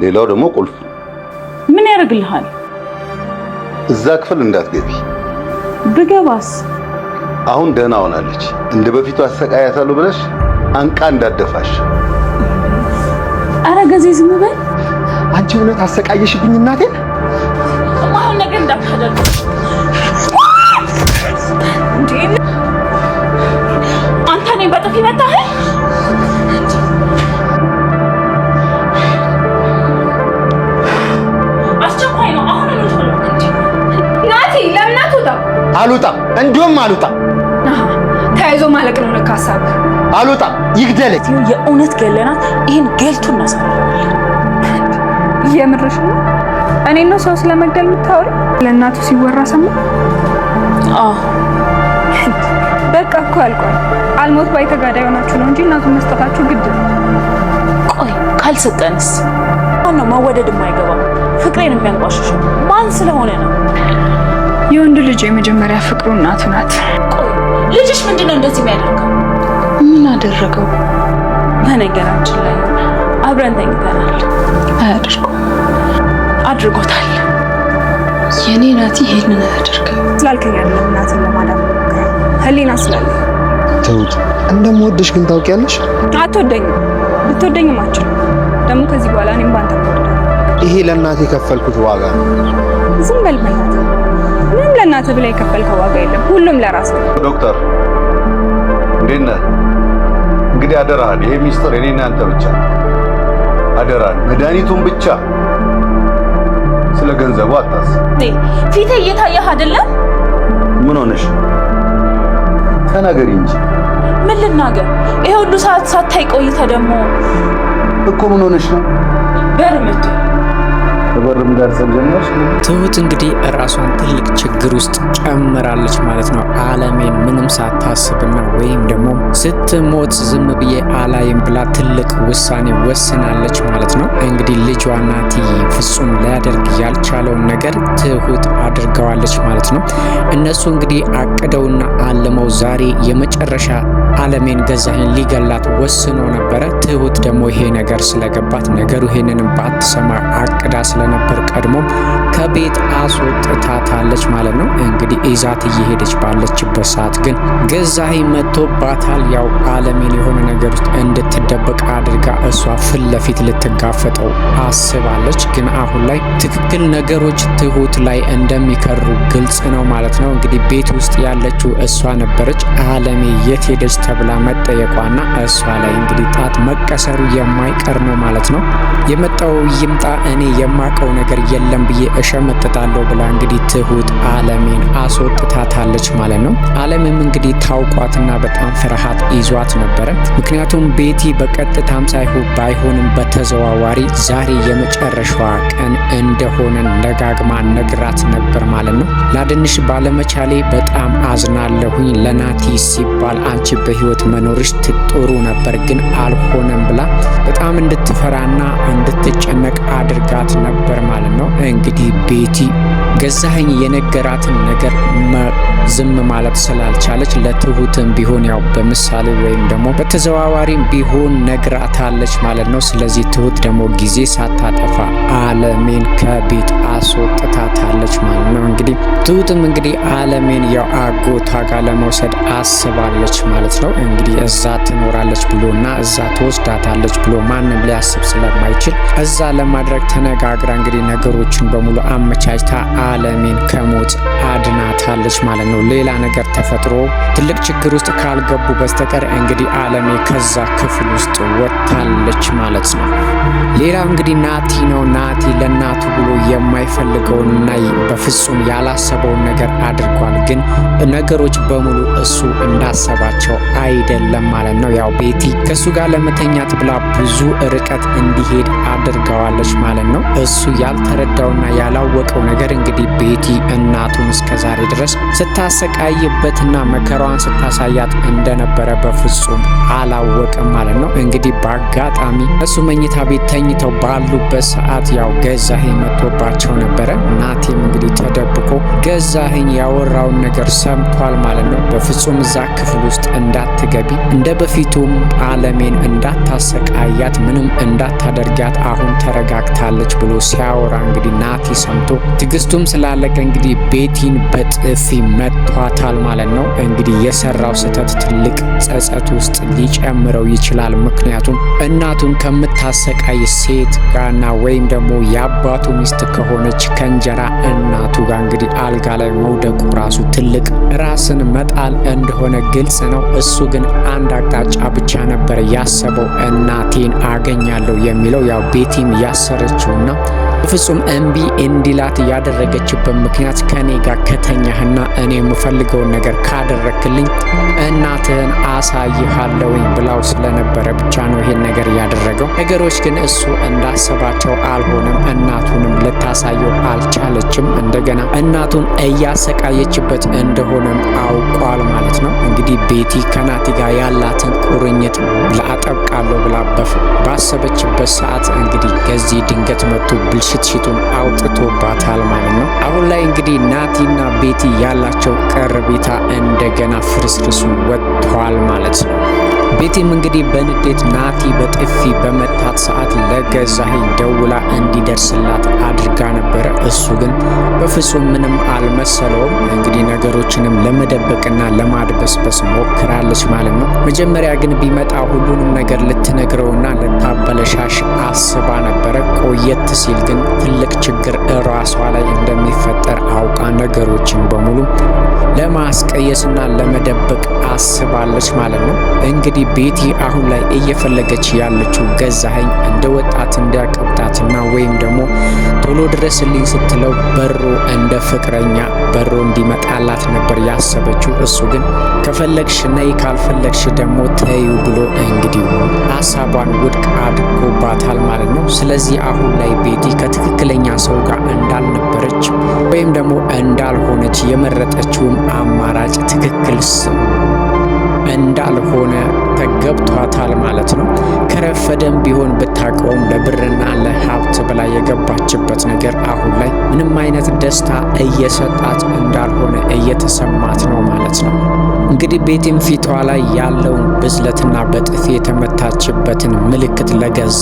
ሌላው ደግሞ ቁልፍ። ምን ያደርግልሃል? እዛ ክፍል እንዳትገቢ። ብገባስ? አሁን ደህና ሆናለች። እንደ በፊቱ አሰቃያታለሁ ብለሽ አንቃ እንዳደፋሽ። አረ ገዜ ዝም በል። አንቺ እውነት አሰቃየሽብኝ እናቴን። አሁን ነገር እንዳታደርግ እንዴ! አንተ ነኝ በጥፊ መታህ? አስቸኳይ ነው። አሁን ነው ቶሎ ናቲ። ለምን አትወጣም? አልወጣም፣ እንዲሁም አልወጣም። ተያይዞ ማለቅ ነው ለካ ሀሳብ። አልወጣም፣ ይግደለኝ። የእውነት ገለናት። ይሄን ገልቱ እናሳርፋለን። የምርሽ ነው? እኔ ነው ሰው ስለመግደል የምታወሪ? ለእናቱ ሲወራ ሰማ? አዎ በቃ እኮ አልቋል። አልሞት ባይ ተጋዳይ ሆናችሁ ነው እንጂ እናቱን መስጠታችሁ ግድ ነው። ቆይ ካልሰጠንስ? ማን ነው መወደድ የማይገባው ፍቅሬን የሚያንቋሽሸው? ማን ስለሆነ ነው? የወንድ ልጅ የመጀመሪያ ፍቅሩ እናቱ ናት። ቆይ ልጅሽ ምንድነው እንደዚህ የሚያደርገው? ምን አደረገው? በነገራችን ላይ አብረን ተኝተናል። አያደርገው አድርጎታል። የኔ ናቲ ይሄንን አያደርገው ስላልከኝ አይደለም እናትን ለማዳን ህሊና ስላለ ትሁት እንደምወድሽ ግን ታውቂያለሽ። አትወደኝም። ብትወደኝም አትችልም። ደግሞ ከዚህ በኋላ እኔም ባንተ ወደዳለሁ። ይሄ ለእናቴ የከፈልኩት ዋጋ ነው። ዝም በል በእናትህ። ምንም ለእናትህ ብለህ የከፈልከው ዋጋ የለም። ሁሉም ለራስህ ነው። ዶክተር እንዴት ነህ? እንግዲህ አደራህን፣ ይሄ ሚስጥር የኔና አንተ ብቻ አደራህን። መድኃኒቱን ብቻ ስለ ገንዘቡ አታስብ። ፊቴ እየታየህ አይደለም? ምን ሆነሽ? ተናገሪ እንጂ። ምን ልናገር? ይሄ ሁሉ ሰዓት ሳታይ ቆይተህ ደግሞ እኮ ምን ሆነሽ ነው? በርምት ከበርም ጋር ሰብጀመርሽ። ትሁት እንግዲህ ራሷን ትልቅ ችግር ውስጥ ጨምራለች ማለት ነው። አለሜን ምንም ሳታስብና ወይም ደግሞ ስትሞት ዝም ብዬ አላይም ብላ ትልቅ ውሳኔ ወስናለች ማለት ነው። እንግዲህ ልጇ ናቲ ፍጹም ሊያደርግ ያልቻለውን ነገር ትሁት አድርገዋለች ማለት ነው። እነሱ እንግዲህ አቅደውና አልመው ዛሬ የመጨረሻ አለሜን ገዛኸኝ ሊገላት ወስኖ ነበረ። ትሁት ደግሞ ይሄ ነገር ስለገባት ነገሩ ይሄንንም ባትሰማ አቅዳ ስለነበር ቀድሞ ከቤት አስወጥታታለች ማለት ነው። እንግዲህ ኢዛት እየሄደች ባለችበት ሰዓት ግን ገዛኸኝ መጥቶባታል። ያው አለሜን የሆነ ነገር ውስጥ እንድትደበቅ አድርጋ እሷ ፊት ለፊት ልትጋፈጠው አስባለች። ግን አሁን ላይ ትክክል ነገሮች ትሁት ላይ እንደሚከሩ ግልጽ ነው ማለት ነው። እንግዲህ ቤት ውስጥ ያለችው እሷ ነበረች። አለሜ የት ሄደች ተብላ መጠየቋና እሷ ላይ እንግዲህ ጣት መቀሰሩ የማይቀር ነው ማለት ነው። የመጣው ይምጣ እኔ የማቀው ነገር የለም ብዬ እሸመጥጣለሁ ብላ እንግዲህ ትሁት አለሜን አስወጥታታለች ማለት ነው። አለምም እንግዲህ ታውቋትና በጣም ፍርሃት ይዟት ነበረ። ምክንያቱም ቤቲ በቀጥታም ሳይሆን ባይሆንም በተዘዋዋሪ ዛሬ የመጨረሻዋ ቀን እንደሆነ ደጋግማ ነግራት ነበር ማለት ነው። ላድንሽ ባለመቻሌ በጣም አዝናለሁኝ። ለናቲ ሲባል አንቺ በህይወት መኖርሽ ጥሩ ነበር ግን አልሆነም ብላ በጣም እንድትፈራና እንድትጨነቅ አድርጋት ነበር ማለት ነው። እንግዲህ ቤቲ ገዛኸኝ የነገራትን ነገር ዝም ማለት ስላልቻለች ለትሁትም ቢሆን ያው በምሳሌ ወይም ደግሞ በተዘዋዋሪም ቢሆን ነግራታለች ማለት ነው። ስለዚህ ትሁት ደግሞ ጊዜ ሳታጠፋ አለሜን ከቤት አስወጥታታለች ማለት ነው። እንግዲህ ትሁትም እንግዲህ አለሜን ያው አጎቷ ጋር ለመውሰድ አስባለች ማለት ነው። እንግዲህ እዛ ትኖራለች ብሎና እዛ ትወስዳታለች ብሎ ማንም ሊያስብ ስለማይችል እዛ ለማድረግ ተነጋግራ እንግዲህ ነገሮችን በሙሉ አመቻችታ አለሜን ከሞት አድናታለች ማለት ነው። ሌላ ነገር ተፈጥሮ ትልቅ ችግር ውስጥ ካልገቡ በስተቀር እንግዲህ አለሜ ከዛ ክፍል ውስጥ ወጥታለች ማለት ነው። ሌላ እንግዲህ ናቲ ነው። ናቲ ለናቱ ብሎ የማይፈልገውንና በፍጹም ያላሰበውን ነገር አድርጓል። ግን ነገሮች በሙሉ እሱ እንዳሰባቸው አይደለም ማለት ነው። ያው ቤቲ ከሱ ጋር ለመተኛት ብላ ብዙ ርቀት እንዲሄድ አድርገዋለች ማለት ነው። እሱ ያልተረዳውና ያላወቀው ነገር እንግዲህ ቤቲ እናቱን እስከዛሬ ድረስ ስታሰቃይበትና መከራዋን ስታሳያት እንደነበረ በፍጹም አላወቀም ማለት ነው። እንግዲህ በአጋጣሚ እሱ መኝታ ቤት ተኝተው ባሉበት ሰዓት ያው ገዛኸኝ መጥቶባቸው ነበረ። ናቲም እንግዲህ ተደብቆ ገዛኸኝ ያወራውን ነገር ሰምቷል ማለት ነው። በፍጹም እዛ ክፍል ውስጥ እንዳትገቢ፣ እንደ በፊቱም አለሜን እንዳታሰቃያት፣ ምንም እንዳታደርጋት አሁን ተረጋግታለች ብሎ ሲያወራ እንግዲህ ናቲ ሰምቶ ትዕግስቱም ስላለቀ እንግዲህ ቤቲን በጥፊ መቷታል ማለት ነው። እንግዲህ የሰራው ስህተት ትልቅ ጸጸት ውስጥ ሊጨምረው ይችላል። ምክንያቱም እናቱን ከምታሰቃይ ሴት ጋርና ወይም ደግሞ የአባቱ ሚስት ከሆነች ከእንጀራ እናቱ ጋር እንግዲህ አልጋ ላይ መውደቁ ራሱ ትልቅ ራስን መጣል እንደሆነ ግልጽ ነው። እሱ ግን አንድ አቅጣጫ ብቻ ነበር ያሰበው፣ እናቴን አገኛለሁ የሚለው። ያው ቤቲም ያሰረችውና ፍጹም እምቢ እንዲላት ያደረገችበት ምክንያት ከኔ ጋር ከተኛህና እኔ የምፈልገውን ነገር ካደረክልኝ እናትህን አሳይሃለሁኝ ብላው ስለነበረ ብቻ ነው ይሄን ነገር ያደረገው። ነገሮች ግን እሱ እንዳሰባቸው አልሆነም። እናቱንም ልታሳየው አልቻለችም። እንደገና እናቱን እያሰቃየችበት እንደሆነም አውቋል ማለት ነው። እንግዲህ ቤቲ ከናቲ ጋር ያላትን ቁርኝት ላጠብቃለሁ ብላ ባሰበችበት ሰዓት እንግዲህ ከዚህ ድንገት መጥቶ ብልሽትሽቱን አውጥቶባታል ማለት ነው። አሁን ላይ እንግዲህ ናቲና ቤቲ ያላቸው ቀረቤታ እንደገና ፍርስርሱን ወጥቷል ማለት ነው። ቤቲም እንግዲህ በንዴት ናቲ በጥፊ በመታት ሰዓት ለገዛኸኝ ደውላ እንዲደርስላት አድርጋ ነበረ። እሱ ግን በፍጹም ምንም አልመሰለውም። እንግዲህ ነገሮችንም ለመደበቅና ለማድበስበስ ሞክራለች ማለት ነው። መጀመሪያ ግን ቢመጣ ሁሉንም ነገር ልትነግረውና ልታበለሻሽ አስባ ነበረ። ቆየት ሲል ግን ትልቅ ችግር ራሷ ላይ እንደሚፈጠር አውቃ ነገሮችን በሙሉ ለማስቀየስና ለመደበቅ አስባለች ማለት ነው። እንግዲህ ቤቲ አሁን ላይ እየፈለገች ያለችው ገዛኸኝ እንደ ወጣት እንዲያቀብጣትና ወይም ደግሞ ቶሎ ድረስልኝ ስትለው በሮ እንደ ፍቅረኛ በሮ እንዲመጣላት ነበር ያሰበችው። እሱ ግን ከፈለግሽ ነይ ካልፈለግሽ ደግሞ ተዩ ብሎ እንግዲህ ሀሳቧን ውድቅ አድርጎባታል ማለት ነው። ስለዚህ አሁን ላይ ቤቲ ከትክክለኛ ሰው ጋር እንዳልነበረች ወይም ደግሞ እንዳልሆነች የመረጠችውም አማራጭ ትክክል እንዳልሆነ ተገብቷታል ማለት ነው። ከረፈደም ቢሆን ብታቀውም ለብርና ለሀብት ብላ የገባችበት ነገር አሁን ላይ ምንም አይነት ደስታ እየሰጣት እንዳልሆነ እየተሰማት ነው ማለት ነው። እንግዲህ ቤቲም ፊቷ ላይ ያለውን ብዝለትና በጥፊ የተመታችበትን ምልክት ለገዜ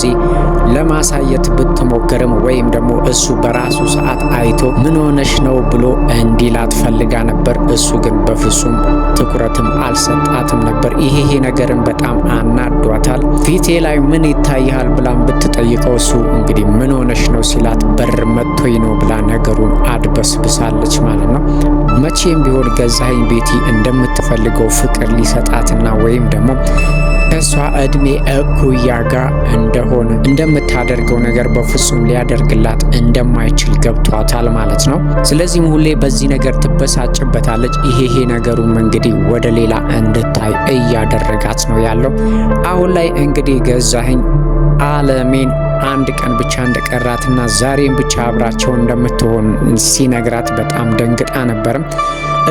ለማሳየት ብትሞክርም ወይም ደግሞ እሱ በራሱ ሰዓት አይቶ ምን ሆነሽ ነው ብሎ እንዲላት ፈልጋ ነበር። እሱ ግን በፍጹም ትኩረትም አልሰጣትም ነበር። ይሄ ነገርን በጣም አናዷታል። ፊቴ ላይ ምን ይታይሃል ብላም ብትጠይቀው እሱ እንግዲህ ምን ሆነሽ ነው ሲላት በር መጥቶኝ ነው ብላ ነገሩን አድበስብሳለች ማለት ነው። መቼም ቢሆን ገዛኸኝ ቤቲ እንደምትፈልገው ፍቅር ሊሰጣትና ወይም ደግሞ ከሷ እድሜ እኩያ ጋር እንደሆነ እንደምታደርገው ነገር በፍጹም ሊያደርግላት እንደማይችል ገብቷታል ማለት ነው። ስለዚህም ሁሌ በዚህ ነገር ትበሳጭበታለች። ይሄ ነገሩም እንግዲህ ወደ ሌላ እንድታይ እያደረጋት ነው ያለው። አሁን ላይ እንግዲህ ገዛኸኝ አለሜን አንድ ቀን ብቻ እንደቀራትና ዛሬም ብቻ አብራቸው እንደምትሆን ሲነግራት በጣም ደንግጣ ነበርም።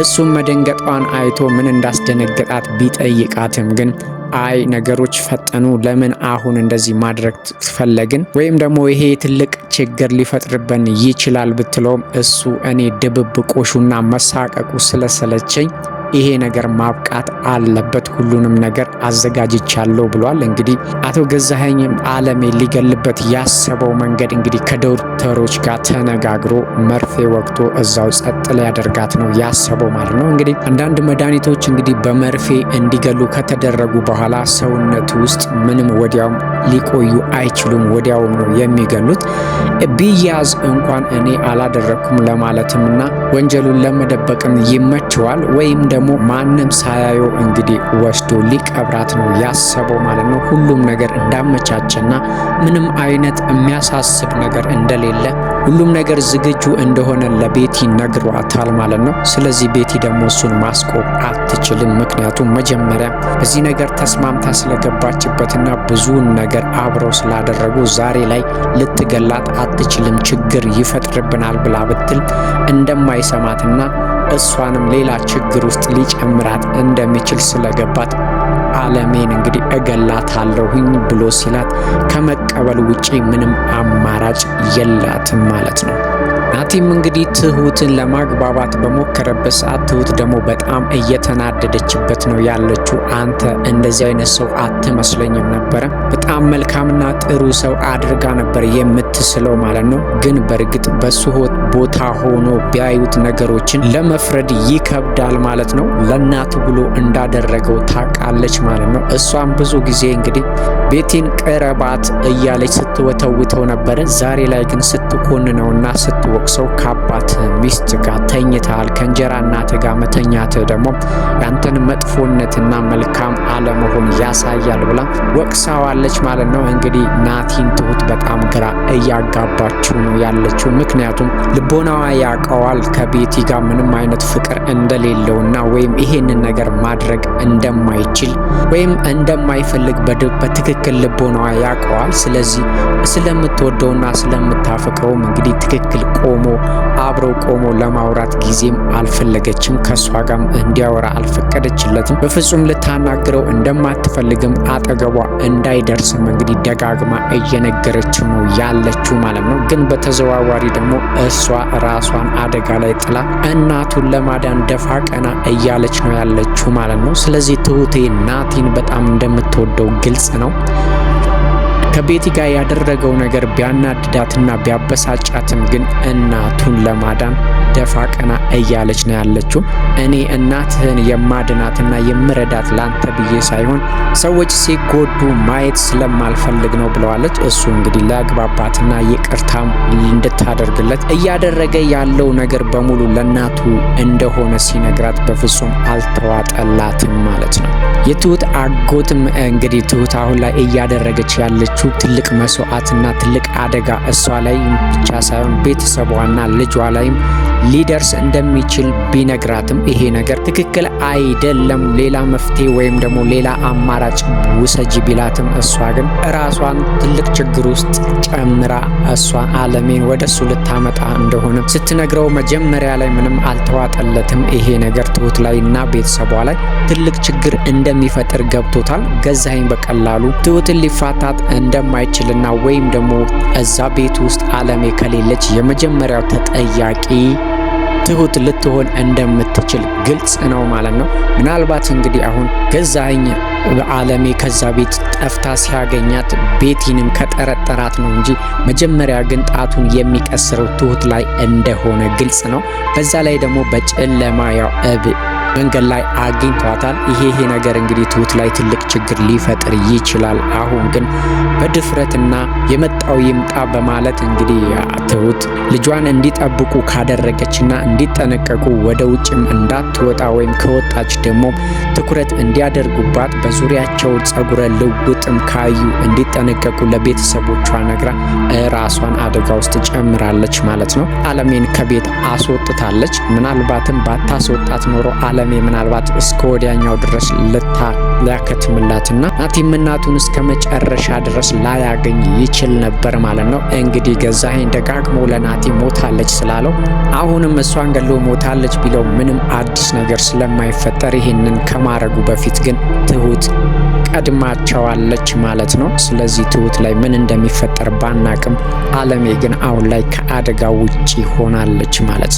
እሱም መደንገጧን አይቶ ምን እንዳስደነገጣት ቢጠይቃትም ግን አይ ነገሮች ፈጠኑ፣ ለምን አሁን እንደዚህ ማድረግ ፈለግን ወይም ደግሞ ይሄ ትልቅ ችግር ሊፈጥርብን ይችላል ብትለውም እሱ እኔ ድብብቆሹና መሳቀቁ ስለሰለቸኝ ይሄ ነገር ማብቃት አለበት፣ ሁሉንም ነገር አዘጋጅቻለሁ ብሏል። እንግዲህ አቶ ገዛኸኝ አለሜ ሊገልበት ያሰበው መንገድ እንግዲህ ከዶክተሮች ጋር ተነጋግሮ መርፌ ወቅቶ እዛው ጸጥ ሊያደርጋት ነው ያሰበው ማለት ነው። እንግዲህ አንዳንድ መድኃኒቶች እንግዲህ በመርፌ እንዲገሉ ከተደረጉ በኋላ ሰውነት ውስጥ ምንም ወዲያውም ሊቆዩ አይችሉም፣ ወዲያውም ነው የሚገሉት። ቢያዝ እንኳን እኔ አላደረኩም ለማለትምና ወንጀሉን ለመደበቅም ይመቸዋል ወይም ደግሞ ማንም ሳያየው እንግዲህ ወስዶ ሊቀብራት ነው ያሰበው ማለት ነው። ሁሉም ነገር እንዳመቻቸና ምንም አይነት የሚያሳስብ ነገር እንደሌለ ሁሉም ነገር ዝግጁ እንደሆነ ለቤቲ ነግሯታል ማለት ነው። ስለዚህ ቤቲ ደግሞ እሱን ማስቆም አትችልም። ምክንያቱም መጀመሪያ በዚህ ነገር ተስማምታ ስለገባችበትና ብዙውን ነገር አብረው ስላደረጉ ዛሬ ላይ ልትገላት አትችልም። ችግር ይፈጥርብናል ብላ ብትል እንደማይሰማትና እሷንም ሌላ ችግር ውስጥ ሊጨምራት እንደሚችል ስለገባት አለሜን እንግዲህ እገላታለሁኝ ብሎ ሲላት ከመቀበል ውጪ ምንም አማራጭ የላትም ማለት ነው። ናቲም እንግዲህ ትሁትን ለማግባባት በሞከረበት ሰዓት ትሁት ደግሞ በጣም እየተናደደችበት ነው ያለችው። ያለችው አንተ እንደዚህ አይነት ሰው አትመስለኝም ነበረ፣ በጣም መልካምና ጥሩ ሰው አድርጋ ነበር የምትስለው ማለት ነው። ግን በእርግጥ በሱ ቦታ ሆኖ ቢያዩት ነገሮችን ለመፍረድ ይከብዳል ማለት ነው። ለእናቱ ብሎ እንዳደረገው ታውቃለች ማለት ነው። እሷም ብዙ ጊዜ እንግዲህ ቤቲን ቅረባት እያለች ስትወተውተው ነበረ። ዛሬ ላይ ግን ስትኮንነውና ስትወቅሰው ከአባት ሚስት ጋር ተኝተሃል፣ ከእንጀራ እናት ጋር መተኛት ደግሞ ያንተን መጥፎነትና መልካም አለመሆን ያሳያል ብላ ወቅሳዋለች ማለት ነው። እንግዲህ ናቲን ትሁት በጣም ግራ እያጋባችው ነው ያለችው። ምክንያቱም ልቦናዋ ያውቀዋል ከቤቲ ጋር ምንም አይነት ፍቅር እንደሌለውና ወይም ይሄንን ነገር ማድረግ እንደማይችል ወይም እንደማይፈልግ በትክክል ልቦናዋ ያውቀዋል። ስለዚህ ስለምትወደውና ስለምታፈቅረውም እንግዲህ ትክክል አብረው ቆሞ ለማውራት ጊዜም አልፈለገችም። ከሷ ጋርም እንዲያወራ አልፈቀደችለትም። በፍጹም ልታናግረው እንደማትፈልግም አጠገቧ እንዳይደርስም እንግዲህ ደጋግማ እየነገረችው ነው ያለችው ማለት ነው። ግን በተዘዋዋሪ ደግሞ እሷ ራሷን አደጋ ላይ ጥላ እናቱን ለማዳን ደፋ ቀና እያለች ነው ያለችው ማለት ነው። ስለዚህ ትሁቴ ናቲን በጣም እንደምትወደው ግልጽ ነው። ከቤቲ ጋር ያደረገው ነገር ቢያናድዳትና ቢያበሳጫትም ግን እናቱን ለማዳን ደፋ ቀና እያለች ነው ያለችው። እኔ እናትህን የማድናትና የምረዳት ላንተ ብዬ ሳይሆን ሰዎች ሲጎዱ ማየት ስለማልፈልግ ነው ብለዋለች። እሱ እንግዲህ ለአግባባትና ይቅርታም እንድታደርግለት እያደረገ ያለው ነገር በሙሉ ለእናቱ እንደሆነ ሲነግራት በፍጹም አልተዋጠላትም ማለት ነው። የትሁት አጎትም እንግዲህ ትሁት አሁን ላይ እያደረገች ያለችው ትልቅ መስዋዕትና ትልቅ አደጋ እሷ ላይ ብቻ ሳይሆን ቤተሰቧና ልጇ ላይም ሊደርስ እንደሚችል ቢነግራትም ይሄ ነገር ትክክል አይደለም፣ ሌላ መፍትሄ ወይም ደግሞ ሌላ አማራጭ ውሰጂ ቢላትም እሷ ግን ራሷን ትልቅ ችግር ውስጥ ጨምራ እሷን አለሜን ወደሱ ልታመጣ እንደሆነ ስትነግረው መጀመሪያ ላይ ምንም አልተዋጠለትም። ይሄ ነገር ትሁት ላይና ቤተሰቧ ላይ ትልቅ ችግር እንደሚፈጥር ገብቶታል። ገዛኸኝ በቀላሉ ትሁትን ሊፋታት እንደማይችልና ወይም ደግሞ እዛ ቤት ውስጥ አለሜ ከሌለች የመጀመሪያው ተጠያቂ ትሁት ልትሆን እንደምትችል ግልጽ ነው ማለት ነው። ምናልባት እንግዲህ አሁን ገዛኸኝ አለሜ ከዛ ቤት ጠፍታ ሲያገኛት ቤቲንም ከጠረጠራት ነው እንጂ መጀመሪያ ግን ጣቱን የሚቀስረው ትሁት ላይ እንደሆነ ግልጽ ነው። በዛ ላይ ደግሞ በጨለማ ያው መንገድ ላይ አግኝቷታል። ይሄ ነገር እንግዲህ ትሁት ላይ ትልቅ ችግር ሊፈጥር ይችላል። አሁን ግን በድፍረትና የመጣው ይምጣ በማለት እንግዲህ ትሁት ልጇን እንዲጠብቁ ካደረገችና እንዲጠነቀቁ ወደ ውጭም እንዳትወጣ ወይም ከወጣች ደግሞ ትኩረት እንዲያደርጉባት በዙሪያቸው ጸጉረ ልውጥም ካዩ እንዲጠነቀቁ ለቤተሰቦቿ ነግራ ራሷን አደጋ ውስጥ ጨምራለች ማለት ነው። አለሜን ከቤት አስወጥታለች። ምናልባትም ባታስወጣት ኖሮ አለሜ ምናልባት እስከ ወዲያኛው ድረስ ሊያከትምላትና ናቲም እናቱን እስከ መጨረሻ ድረስ ላያገኝ ይችል ነበር ማለት ነው። እንግዲህ ገዛኸኝ ደጋግሞ ለናቲ ሞታለች ስላለው አሁንም እሷን ገሎ ሞታለች ቢለው ምንም አዲስ ነገር ስለማይፈጠር ይሄንን ከማረጉ በፊት ግን ትሁት ቀድማቸዋለች ማለት ነው። ስለዚህ ትሁት ላይ ምን እንደሚፈጠር ባናቅም አለሜ ግን አሁን ላይ ከአደጋ ውጪ ሆናለች ማለት ነው።